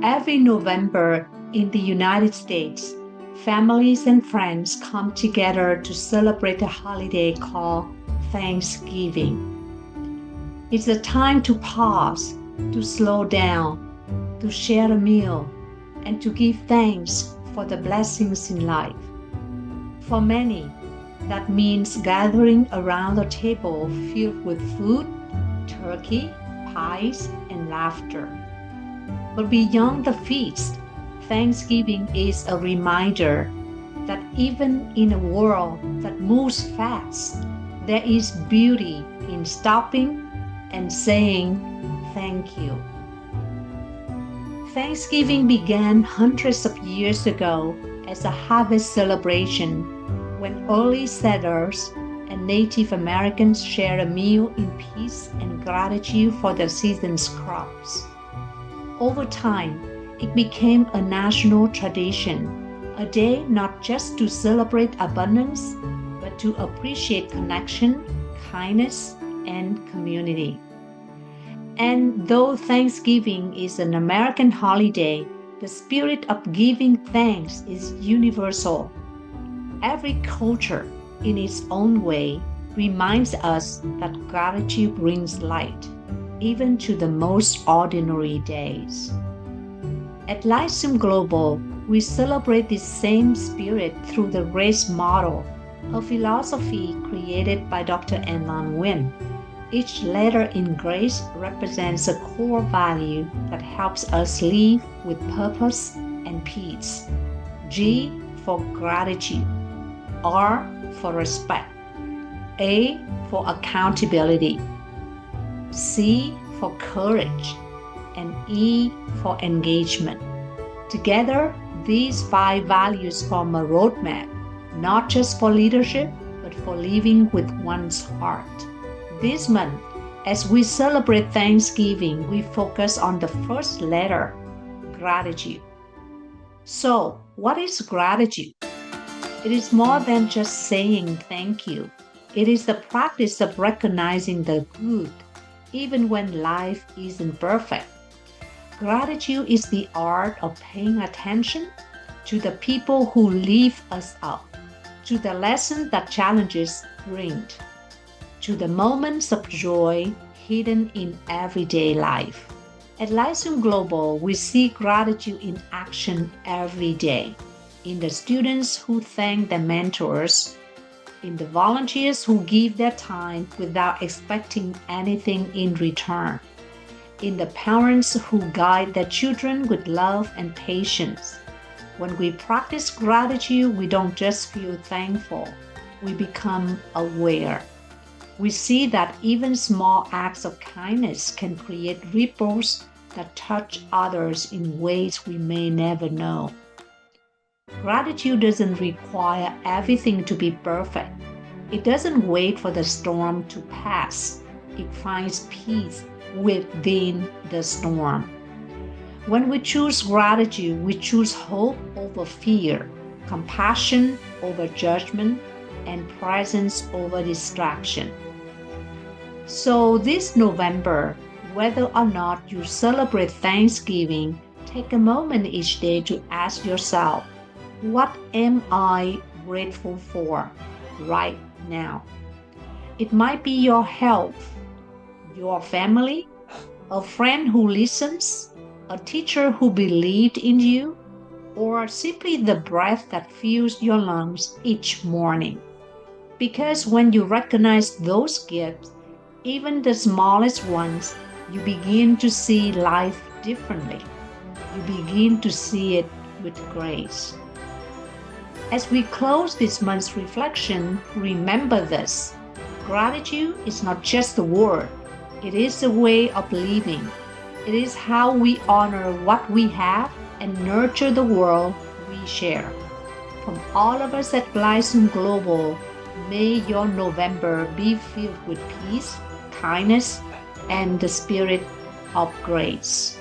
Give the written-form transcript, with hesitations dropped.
Every November in the United States, families and friends come together to celebrate a holiday called Thanksgiving. It's a time to pause, to slow down, to share a meal, and to give thanks for the blessings in life. For many, that means gathering around a table filled with food, turkey, pies, and laughter. But beyond the feast, Thanksgiving is a reminder that even in a world that moves fast, there is beauty in stopping and saying thank you. Thanksgiving began hundreds of years ago as a harvest celebration when early settlers and Native Americans shared a meal in peace and gratitude for the season's crops. Over time, it became a national tradition, a day not just to celebrate abundance, but to appreciate connection, kindness, and community. And though Thanksgiving is an American holiday, the spirit of giving thanks is universal. Every culture, in its own way, reminds us that gratitude brings light, even to the most ordinary days. At Lyceum Global, we celebrate this same spirit through the GRACE model, a philosophy created by Dr. Anlan Nguyen. Each letter in GRACE represents a core value that helps us live with purpose and peace. G for gratitude, R for respect, A for accountability, C for courage, and E for engagement. Together, these 5 values form a roadmap, not just for leadership, but for living with one's heart. This month, as we celebrate Thanksgiving, we focus on the first letter, gratitude. So, what is gratitude? It is more than just saying thank you. It is the practice of recognizing the good, even when life isn't perfect. Gratitude is the art of paying attention to the people who lift us up, to the lessons that challenges bring, to the moments of joy hidden in everyday life. At Lyceum Global, we see gratitude in action every day, in the students who thank their mentors, in the volunteers who give their time without expecting anything in return, in the parents who guide their children with love and patience. When we practice gratitude, we don't just feel thankful, we become aware. We see that even small acts of kindness can create ripples that touch others in ways we may never know. Gratitude doesn't require everything to be perfect. It doesn't wait for the storm to pass. It finds peace within the storm. When we choose gratitude, we choose hope over fear, compassion over judgment, and presence over distraction. So this November, whether or not you celebrate Thanksgiving, take a moment each day to ask yourself, what am I grateful for right now? It might be your health, your family, a friend who listens, a teacher who believed in you, or simply the breath that fills your lungs each morning. Because when you recognize those gifts, even the smallest ones, you begin to see life differently. You begin to see it with grace. As we close this month's reflection, remember this. Gratitude is not just a word, it is a way of living. It is how we honor what we have and nurture the world we share. From all of us at Lyceum Global, may your November be filled with peace, kindness, and the spirit of grace.